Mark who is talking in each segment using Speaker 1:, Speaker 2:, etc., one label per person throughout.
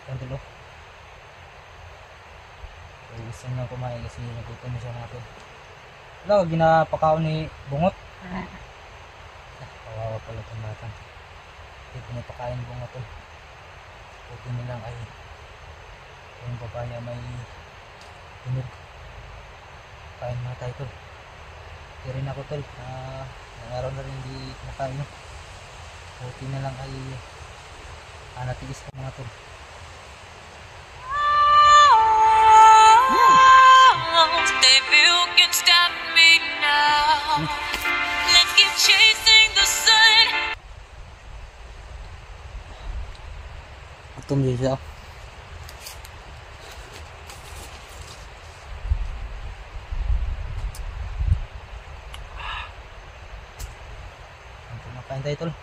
Speaker 1: Yan tol. So, gusto niya kumain kasi nagutom na siya mga tol. Wala, ginapakaon ni Bungot. Kawawa pala itong batang. Hindi pinapakain Bungot tol. Buti nilang ay yung papaya may tunog. Kain mga tayo tol. Kaya rin ako tol. Ng araw na rin hindi kumakain. Buti na lang ay natiis ko mga tol.
Speaker 2: Baby, you can stop me now. Let's keep chasing the sun.
Speaker 1: Gutom din siya. Makain tayo tol.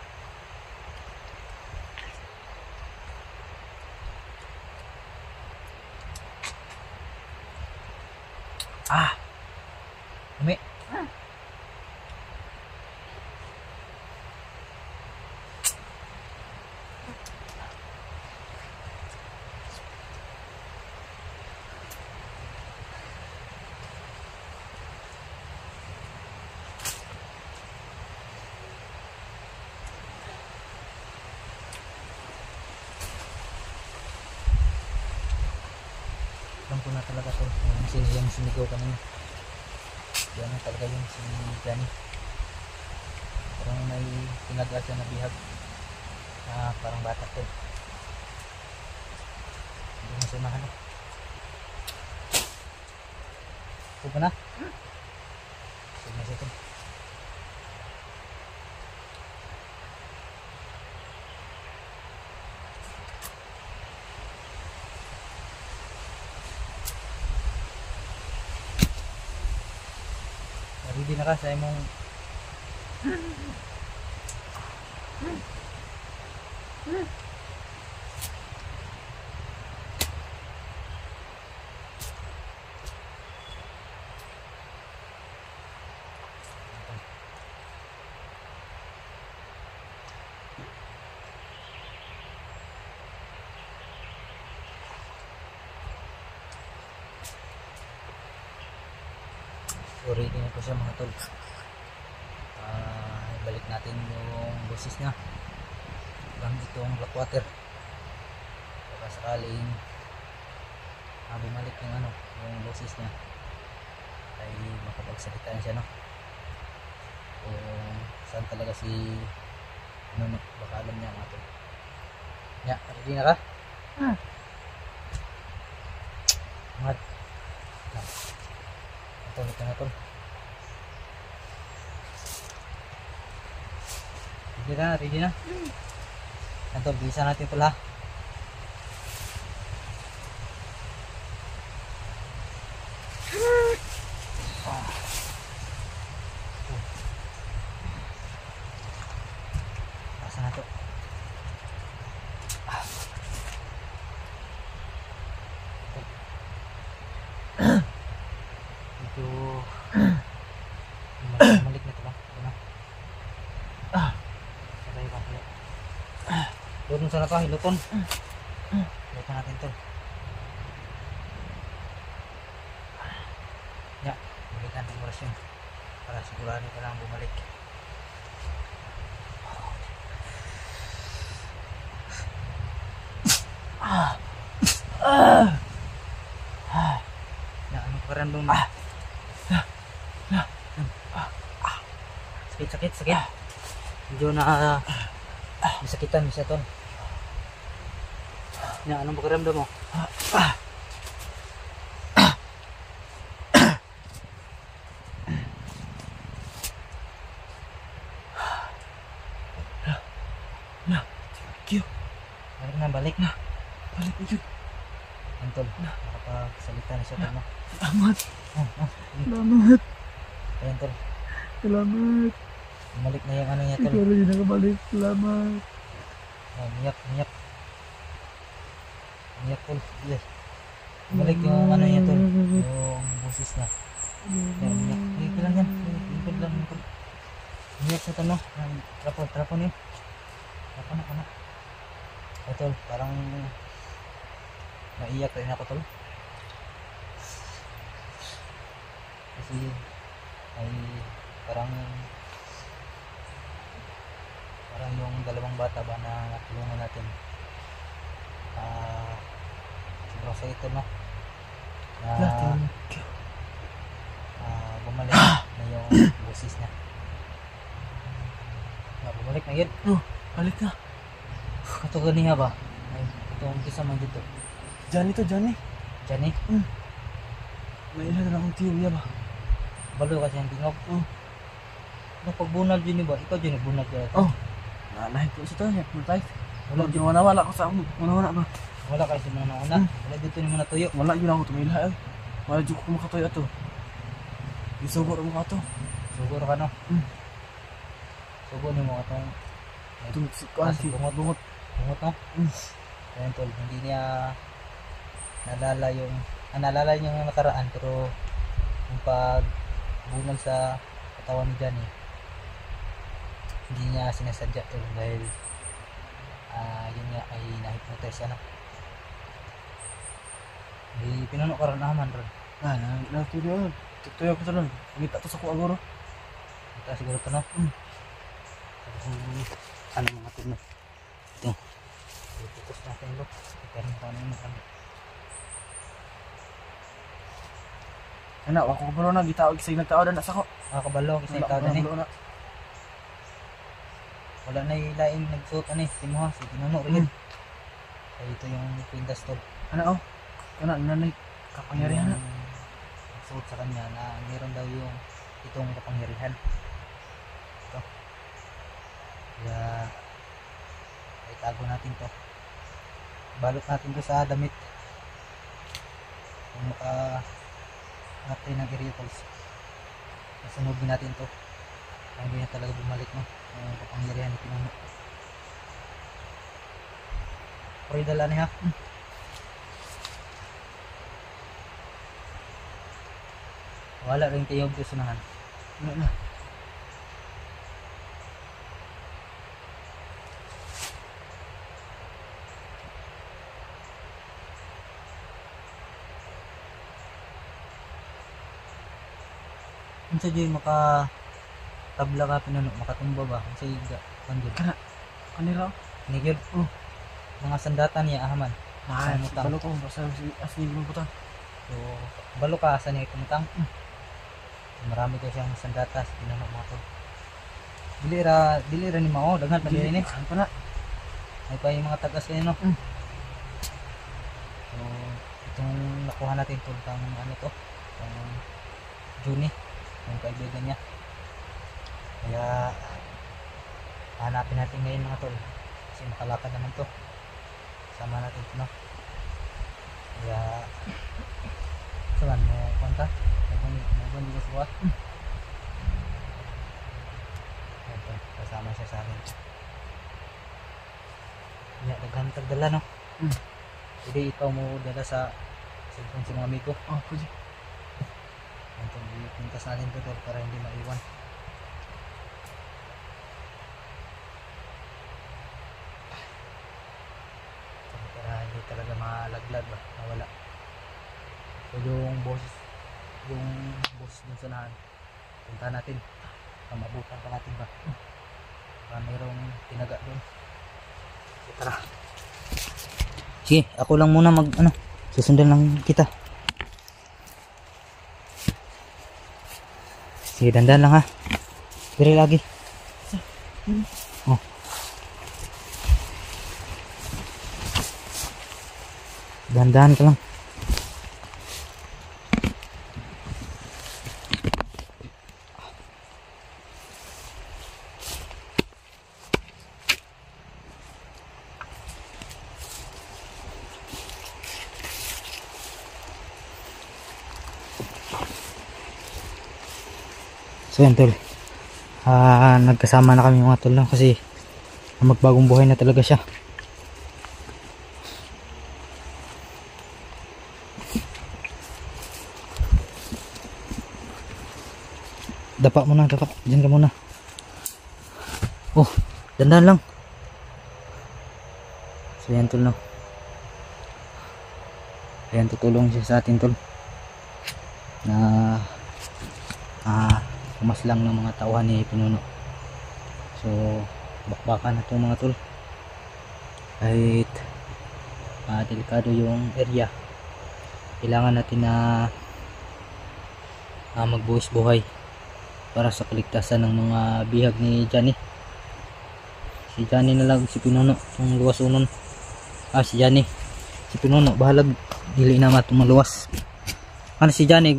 Speaker 1: Umi. Alam ko na talaga tol. Yung sinigaw kanina. Yan na talaga yung si Johnny. Parang may tinaga siya na bihag. Parang bata tol. Hindi na siya mahalo. Ito ba na? Sige na siya tol. Ready na ka sa imong ready na po siya mga tol. Balik natin yung boses niya gamit itong black water baka sakaling bumalik yung boses niya ay makapagsalita na siya kung saan talaga si baka alam niya mga tol. Ready na ka? Mat ito na tol. Ready na. Yan tol, bisa natin pala. Pasa na to. Malik na ito ba? Sabay ba? Doon sana pa, hilupon. Hilupon natin ito. Balikan ng orasyon para sigurado ka lang bumalik. Anong pakiramdam mo? Sakit. Medyo na nasakitan siya tol. Anong pakiramdam mo? Balik na. Balik na yun. Tol, nakapagsalita na siya tol.
Speaker 3: Salamat. Salamat.
Speaker 1: Ayan tol.
Speaker 3: Salamat.
Speaker 1: Bumalik na yung niya tol.
Speaker 3: Ikaw rin nakabalik. Salamat.
Speaker 1: Miyak tol. Yes. Bumalik yung niya tol. Yung boses na. Miyak. Ito lang yan. Ito lang tol. Miyak sa tol. Trapon yun. Trapon na. Tol, parang naiyak rin ako tol. Kasi ay parang yung dalawang bata ba na natulungan natin, siguro sa ito no, na bumalik na yung busis niya. Bumalik na yun.
Speaker 3: Oh, balik na.
Speaker 1: Ito ganiha ba? Ay, itong kisa man dito.
Speaker 3: Johnny to, Johnny.
Speaker 1: Diyan eh.
Speaker 3: May ilan na akong teorya ba?
Speaker 1: Balo kasi ang tingog. Nung pagbunal dyan ba? Ikaw dyan nagbunal dyan.
Speaker 3: Oh. Nahit ko sa to, multay. Wala yun, wala ko sa una ba?
Speaker 1: Wala kasi mga nauna. Wala dito ni mga natuyo.
Speaker 3: Wala yun ako tumila. Wala dyan ko makatoy ato. Isugor mo ka to.
Speaker 1: Siguro ka no? Sugo ni mo itong
Speaker 3: Tumiksik ko asi.
Speaker 1: bungot no? Ayan tol, hindi niya nalala yung nakaraan, pero yung pagbunal sa katawan ni Johnny, hindi niya sinasadya tol, dahil yun nga ay na-hypnotize ano. Hindi pinuno ka rin naman ron.
Speaker 3: Natuloy. Tutuyo ko sa lang. Pagkita to sa kuha guro.
Speaker 1: Ito siguro ito no? Ano mga ito no? Ito. Iputos natin lo. Pero ito na yung kami.
Speaker 3: Ana, ako ko bro na gitaog sa nagtao na sa ko.
Speaker 1: Kabalo kasi ikaw na eh. Wala na ilaing nagsuot ano eh. Sino ha? Si Pinuno rin. Kaya ito yung pindas tol.
Speaker 3: Ano oh? Kana nanay kapangyarihan na.
Speaker 1: Nagsuot sa kanya na meron daw yung itong kapangyarihan. Ito. Kaya itago natin to. Balot natin to sa damit. Kung hanap tayo ng area tools, nasunogin natin to. Kaya hindi na talaga bumalik no, yung kapangyarihan ni Pinuno. Puri dala niya. Wala rin tayo sunahan.
Speaker 3: Wala na.
Speaker 1: Unsa jud tabla ka Pinuno, makatumba ba? Unsa iga kanjud?
Speaker 3: Kanira.
Speaker 1: Ni gyud. Mga sandatan niya ahaman.
Speaker 3: Balo ko basta asli mo puta.
Speaker 1: So, balo ka sa niya tumutang. Marami daw siyang sandata sa Pinuno mga tol. Dili ra ni mao, daghan pa din ni.
Speaker 3: Ano pa na?
Speaker 1: May pa yung mga tagas kayo no. So, itong nakuha natin tol tang ano to, tang Juni, yung kaibigan niya. Kaya hanapin natin ngayon mga tol, kasi makalakad naman to. Sama natin ito no. Kaya saan mo kwanta? Nagawin dito sa kuha. Ito, kasama siya sa akin. Kaya daghan tagdala no. Hindi ikaw mo dala sa cellphone sa mga amigo.
Speaker 3: Oh, pwede.
Speaker 1: Ito, pintas natin ito tol para hindi maiwan. Para hindi talaga malaglag ba, mawala. So yung boses dun sa nahan, punta natin, mabutan pa natin ba, para mayroong tinaga dun. So, tara. Sige, ako lang muna susundan lang kita. Sige, dandan lang ha. Diri lagi. Oh. Dandan ka lang. So yan tol, nagkasama na kami mga tol lang kasi magbagong buhay na talaga siya. Dapa muna, dyan ka muna. Oh, dandan lang. So yan tol no. Ayan, tutulong siya sa atin tol na kumaslang ng mga tauhan ni Pinuno. So bakbakan na itong mga tol kahit delikado yung area. Kailangan natin na magbuhis buhay para sa kaligtasan ng mga bihag ni Johnny. Si Johnny na lang, si Pinuno itong luwas unon. Si Johnny, si Pinuno bahalag dili na itong maluwas. Ano si Johnny,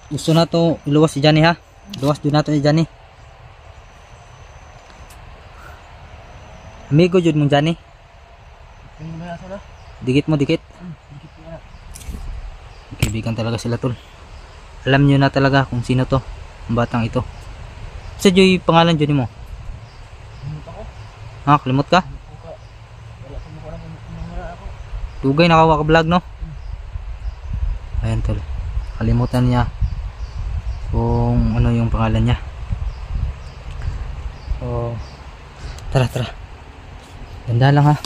Speaker 1: gusto na to iluwas si Johnny ha. Luwas din nato si Johnny. Amigo jud mong Johnny. Dikit mo, dikit. Kaibigan talaga sila tol. Alam nyo na talaga kung sino to, ang batang ito. Sa Joy, pangalan Joy mo? Kalimot ka? Tugay, nakawa ka vlog no? Ayan tol, kalimutan niya kung ano yung pangalan niya. So tara, ganda lang ha.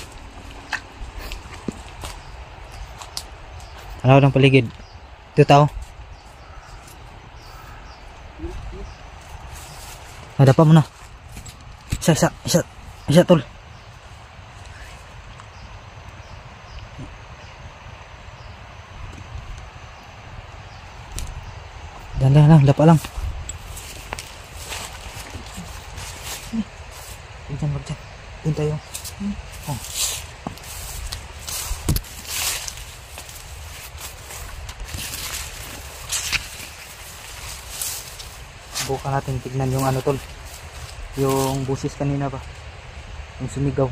Speaker 1: Tanaw ng paligid. Ito tao. Dapa mo na. Isa tol. Ganda lang, dapa lang. Wag dyan. Doon tayo. Oh. Bukan natin tignan yung ano tol, yung busis kanina pa, yung sumigaw.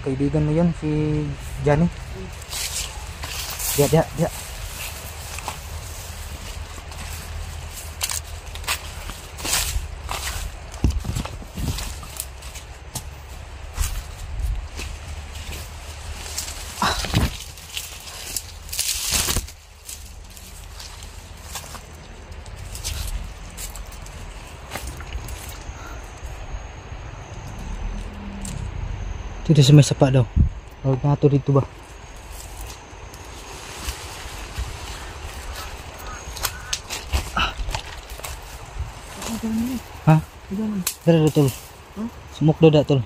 Speaker 1: Kaibigan mo yun si Johnny. Dia. Dito sa may sapa daw. Huwag na ito dito ba? Ha? Dara tol. Sumok daw da tol.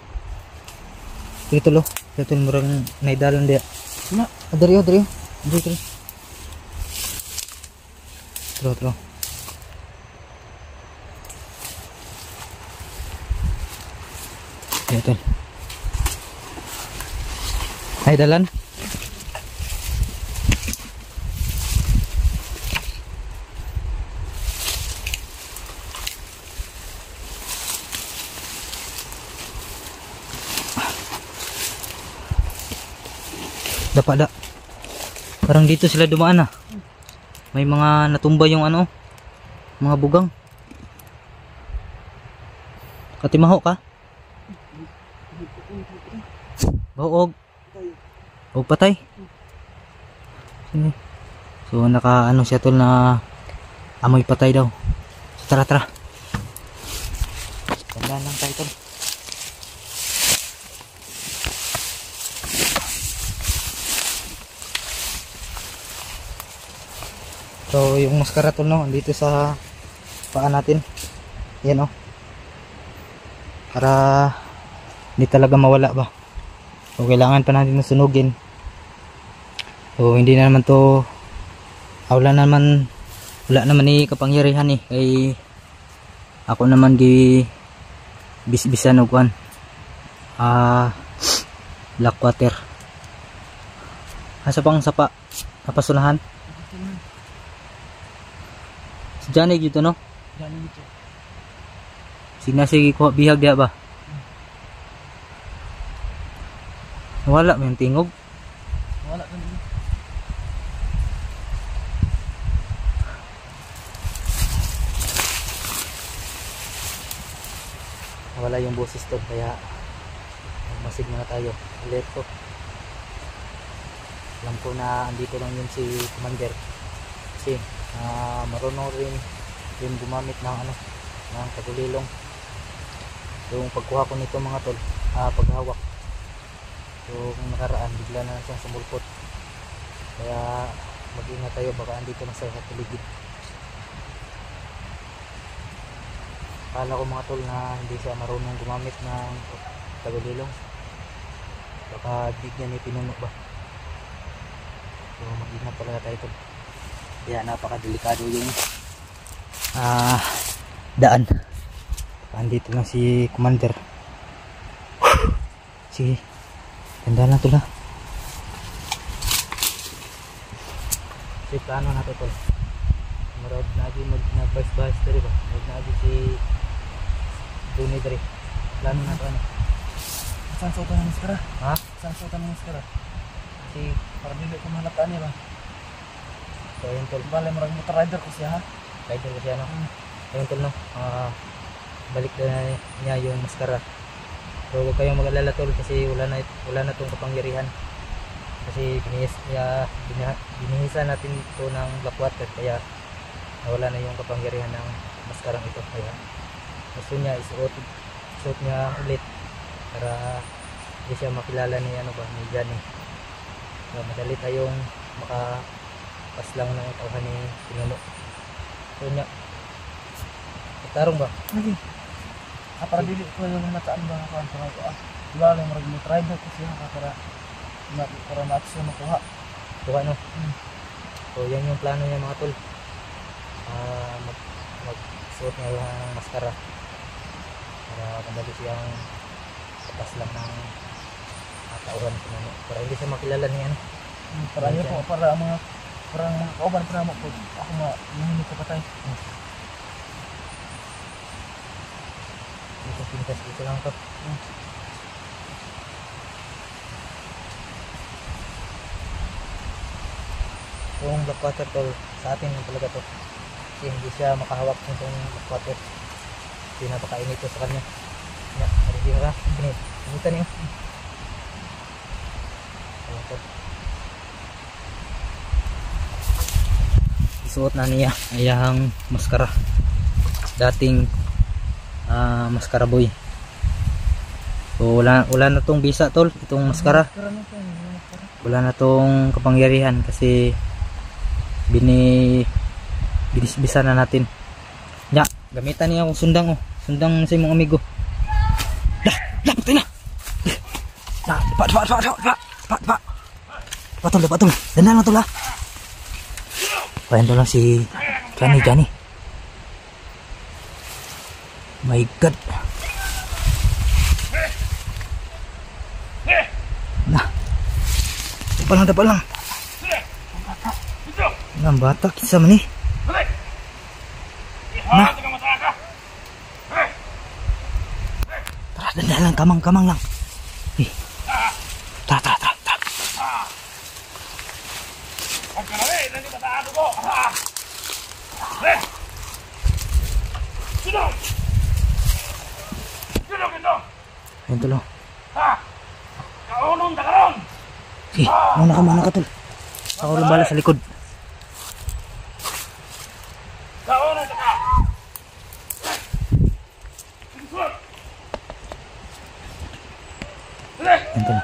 Speaker 1: Dito lo. Dito murang naidalan dia. Na, dari. Dito. Tro. Dito. Ay dalan. Dapat. Parang dito sila dumaan May mga natumba yung ano, mga bugang. Katimaho ka? Bawog. O patay. So naka ano siya tol na amoy patay daw. So, tara. Tandaan lang tayo tol. So yung maskara tol no, andito sa paa natin. Yan para hindi talaga mawala ba. So kailangan pa natin sunugin. So hindi na naman to, wala naman ni kapangyarihan kay ako naman gi bisbisan og kuan black water. Asa pang sapa napasunahan si Johnny dito no? Sige ko bihag dia ba? Wala may tingog. Wala pa din. Wala yung boses to kaya magmasig muna tayo. Alert ko. Alam ko na andito lang yun si Commander. Kasi marunong rin gumamit ng ng tagulilong. Yung pagkuha ko nito mga tol, paghawak. So kung nakaraan bigla na siyang sumulpot. Kaya mag-ingat tayo, baka andito na sa paligid. Akala ko mga tol na hindi siya marunong gumamit ng tagulilong. Baka bigyan ni pinuno ba. So mag-ingat talaga tayo tol. Kaya napakadelikado yung daan. Andito na si Commander. Sige, ganda lang tol ha. Si plano na to tol. Marod na agi mag-vice dari ba? Marod na agi si Johnny dari. Plano na to ano?
Speaker 3: Saan suotan ng maskara?
Speaker 1: Ha?
Speaker 3: Saan suotan ng maskara?
Speaker 1: Si
Speaker 3: Para dili ko mahalataan niya ba?
Speaker 1: so yun tol.
Speaker 3: Bale, marag motor rider ko siya ha?
Speaker 1: Rider ko siya no. Ayun tol no. Balik na niya yung maskara. So huwag kayong mag-alala tol kasi wala na tong kapangyarihan. Kasi binihisa natin ito ng black water kaya nawala na yung kapangyarihan ng maskarang ito. Kaya gusto niya isuot niya ulit para hindi siya makilala ni ni Johnny. So madali tayong makapaslang ng tauhan ni Pinuno. So niya tarong ba?
Speaker 3: Lagi. Para dili ko yung nataan ba ako ang tawag ko Bale, marag motor rider ko siya ha? Para ma-action makuha.
Speaker 1: Kuha no. So yan yung plano niya mga tol. Mag-suot niya yung maskara para madali siyang tapas lang ng tauhan Pinuno para hindi siya makilala ni
Speaker 3: Para niya po, para mga kauban pa mo po. Ako mahinig ko patay.
Speaker 1: Dito pintas dito lang to. Yung black water tol sa atin yung talaga to kasi hindi siya makahawak nitong black water kasi napakainit to sa kanya. Marigyan ka initan niyo. Isuot na niya ayang maskara, dating maskara boy. So wala na tong bisa tol, itong maskara wala na tong kapangyarihan kasi binisbisa na natin nya. Gamitan niya akong sundang sa imong amigo. Patay na. Patol. Dandan lang tol ha. Payan to lang si Johnny. My God. Nah. Dapat lang. Ang bata kinsa man ni? Nah. Tara, dandan lang, kamang lang. Tara. Ayun tol. Sige, muna ka tol. Ako lang bala sa likod. Ayun tol.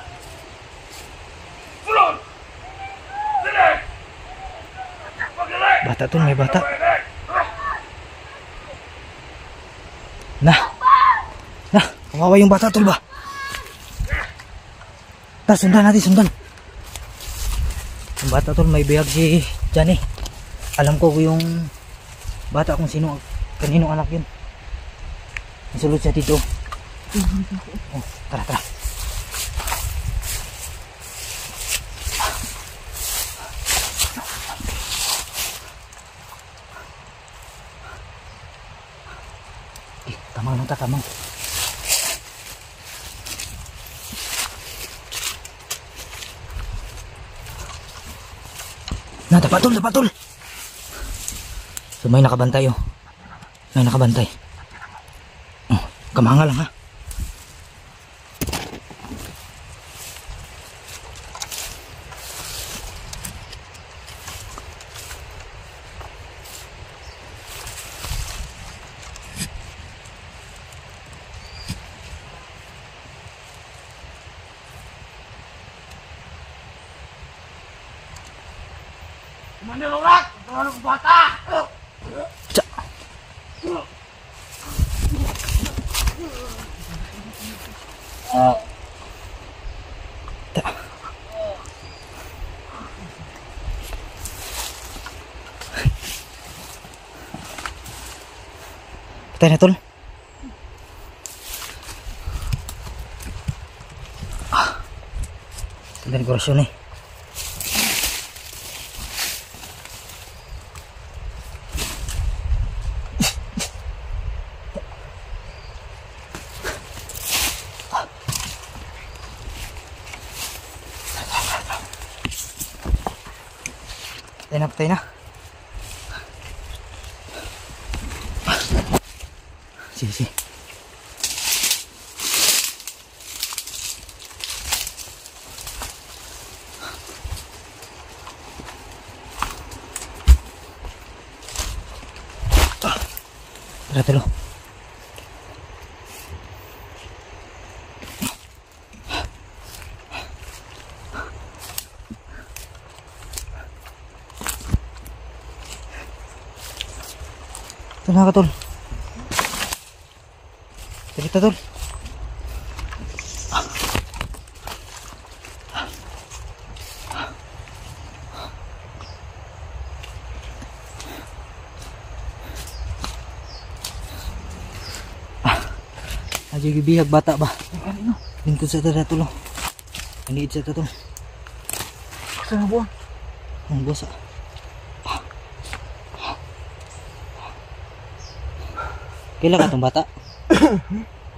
Speaker 1: Bata tol, may bata. Nah, kawawa yung bata tol ba? Sundan natin. Yung bata tol, may bihag si Johnny. Alam ko yung bata kung kaninong anak yun. Nasulod siya dito. Oh, tara. Tamang. Nah, dapat tol. So may nakabantay kamanga lang ha.
Speaker 3: Manilurak! Ano ko bata?
Speaker 1: Tsa. Ta. Patay na tol. Tingnan ko rasyon eh. Patay na. Sige. Tara tulo. Ito na ka tol. Dito tol. Aja gibihag bata ba? Lingkod sa tada tulo. Aniid sa tada tol.
Speaker 3: Saan buwan?
Speaker 1: Ang busa. Kailan ka tong bata?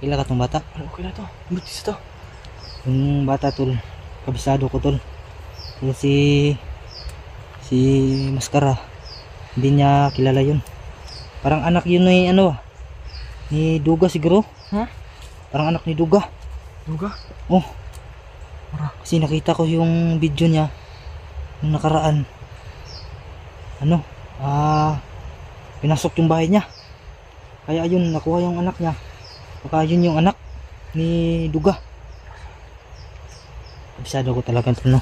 Speaker 1: Kailan ka tong bata?
Speaker 3: Okay na to. Butis to.
Speaker 1: Yung bata tol, kabisado ko tol. Yung si Maskara, hindi niya kilala yun. Parang anak yun ni ano, ni Duga siguro.
Speaker 3: Ha?
Speaker 1: Parang anak ni Duga.
Speaker 3: Duga?
Speaker 1: Oh. Kasi nakita ko yung video niya nung nakaraan. Ano? Pinasok yung bahay niya. Kaya ayun, nakuha yung anak niya. Baka yun yung anak ni Duga. Kabisado ko talaga tol, no?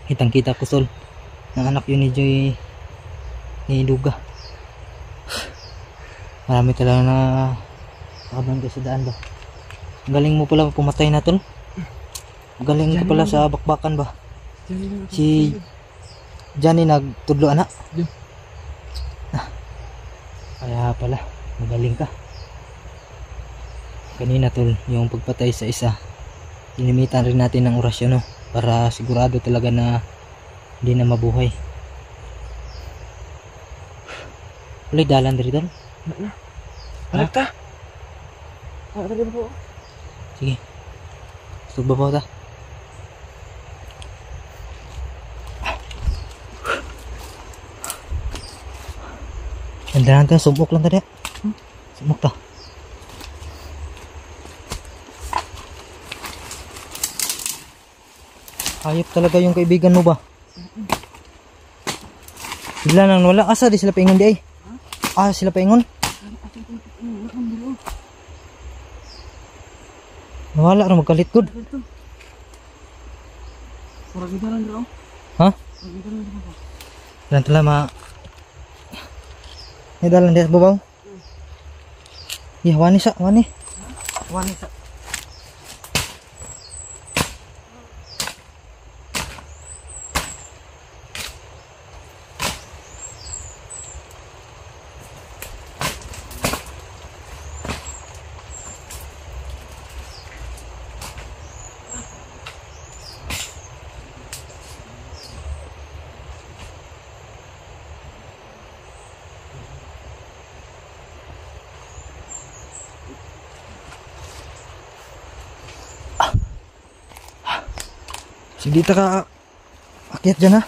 Speaker 1: Kitang kita ko tol, ng anak yun ni Joy, ni Duga. Marami talaga na nakaban ko sa daan ba. Ang galing mo pala pumatay na tol. Ang galing ka pala sa bakbakan ba. Si Johnny nagtudlo anak. Kaya pala magaling ka. Kanina tol, yung pagpatay sa isa, inimitan rin natin ng orasyon, no? Para sigurado talaga na hindi na mabuhay. Ulay dalan diri tol.
Speaker 3: Balik ta. Balik po.
Speaker 1: Sige. Subabaw ta. Andahan ta, sumok lang tadi. Sumok ta. Hayop talaga yung kaibigan mo ba? Bigla nang wala. Asa di sila paingon di ay? Sila paingon? Nawala ra magkalitgod.
Speaker 3: Murag dalan daw.
Speaker 1: Ha? Dalan tala ma. Ni dalan di babaw. Wani sa. Sige dito ka akyat dyan ha.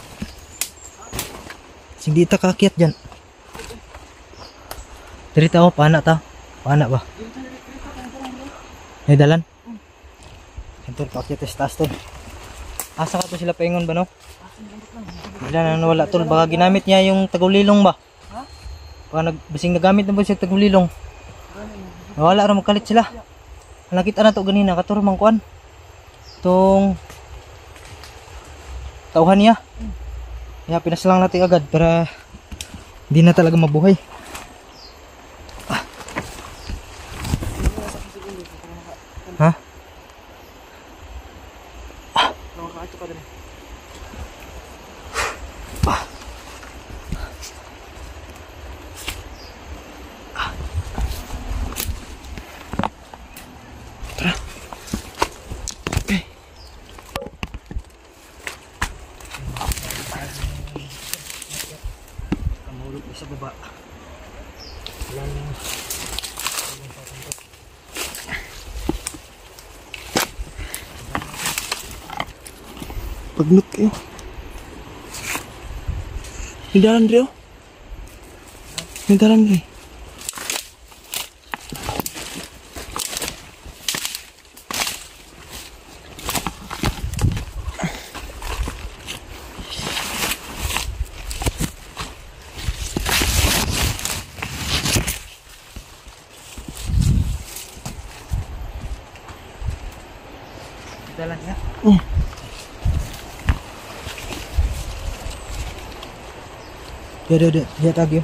Speaker 1: Sige dito ka akyat dyan. Dari tao, pana ta. Pana ba? May dalan? Ito, paakyat sa taas tol. Asa ka to sila paingon ba no? Bigla na nawala tol. Baka ginamit niya yung tagulilong ba? Baka basing nagamit na ba siya tagulilong? Nawala ra magkalit sila. Nakita na to ganina. Katuro mang kuan. Itong tauhan niya. Kaya pinas lang natin agad para hindi na talaga mabuhay. Ha?
Speaker 3: Nakakacho ka din.
Speaker 1: Kamulog ko sa baba. Yan.
Speaker 3: Pagnut kayo. May dalan rin, oh. May dalan rin.
Speaker 1: Dalan ya. Dia lagi.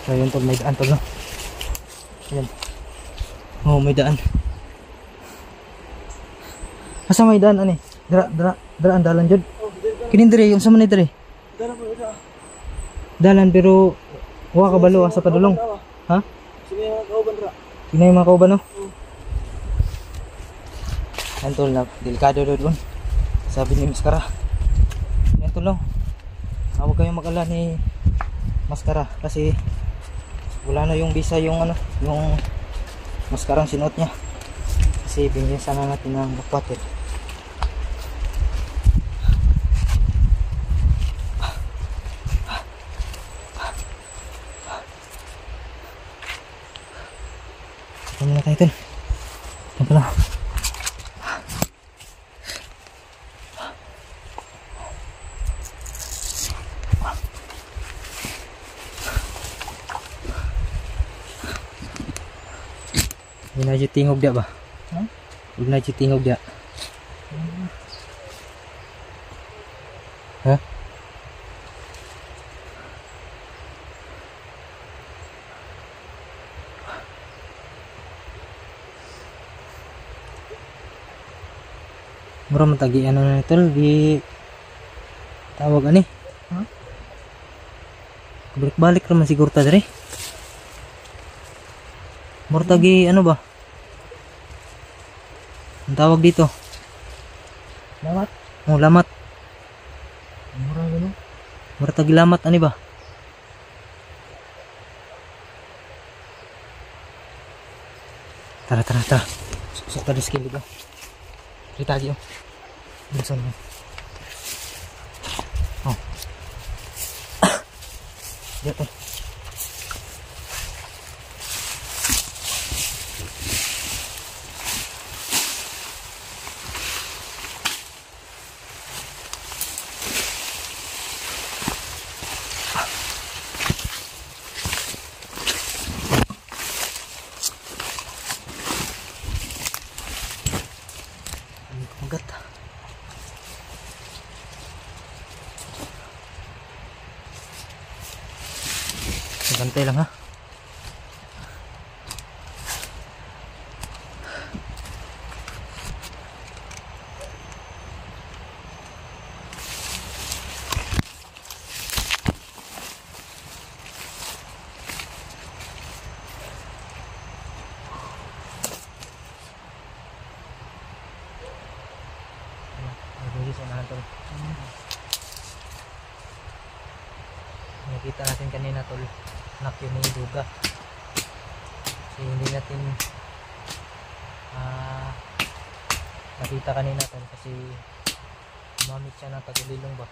Speaker 1: So yun tol, may daan tol, no? Yan. Oh, may daan. Asa may daan ani? Daan dalan jud. Kinin dire yung sa man dire.
Speaker 3: Dalan mo ito.
Speaker 1: Dalan pero wa ka balo asa padulong. Ha?
Speaker 3: Sige mga kauban ra.
Speaker 1: Kinay mga kauban no? Yan tol, na delikado doon. Sabi ni Maskara. Yan tol, no? Huwag kayong mag-ala ni Maskara kasi wala na yung visa yung ano, yung maskarang sinuot niya. Kasi binigyan sana natin ng kapatid. Ano na tayo tol? Yan pala. Huwag na dyan tingog dia ba?
Speaker 3: Ha?
Speaker 1: Huwag na dyan tingog dia. Ha? Mura matagi ano na ito, di tawag ani.
Speaker 3: Ha?
Speaker 1: Balik-balik naman siguro ta dere. Mura tagi ano ba? Ang tawag dito?
Speaker 3: Lamat.
Speaker 1: Oh, lamat.
Speaker 3: Mura gano.
Speaker 1: Mura tagi lamat ani ba? Tara. Susok tadi skill dito. Kita aja. Benson. Oh. Dia tuh. Magat. Bantay lang ha. Nakita natin kanina tol, nakyo ni Duga. Kasi hindi natin nakita kanina tol kasi umamit siya ng tagulilong ba.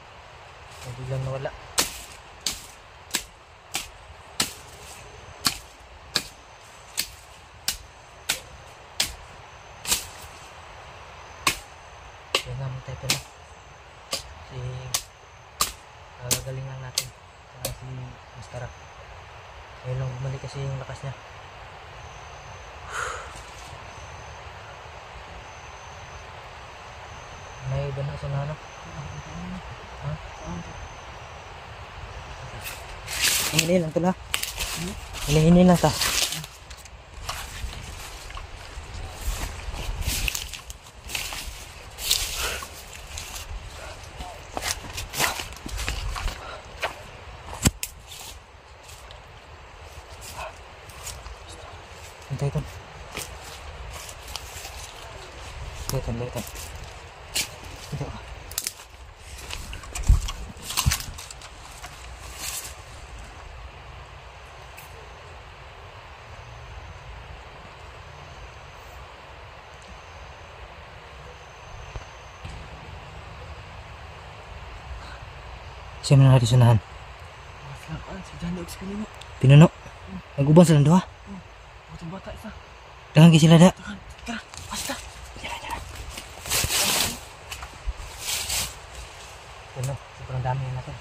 Speaker 1: So biglang nawala. Kaya nga mo tayo na. Kasi gagaling lang natin. Saka si Maskara. Ngayon lang bumalik kasi yung lakas niya. May dana sa nana. Ha? Hingin lang to la. Hingin lang ta. Hintay to. Litan. Ito. Siya man na sunahan.
Speaker 3: Maslaan, si Johnny og si Pinuno.
Speaker 1: Pinuno. Nag-ubang sila duha.
Speaker 3: Butong bata isa.
Speaker 1: Daghang gi sila da.
Speaker 3: Tara, basta.
Speaker 1: Ano, sobrang dami na natin.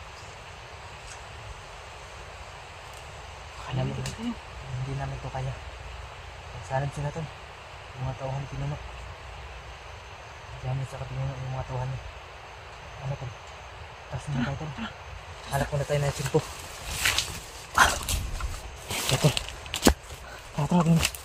Speaker 3: Kaya mo kayo.
Speaker 1: Hindi namin to kaya. Magsanib sila to. Yung mga tauhan ni Pinuno. Dami sa kapinuno yung mga tauhan niya. Ano to? Taas na tayo to. Hanap muna tayo na yung simpo. Ito. Tara,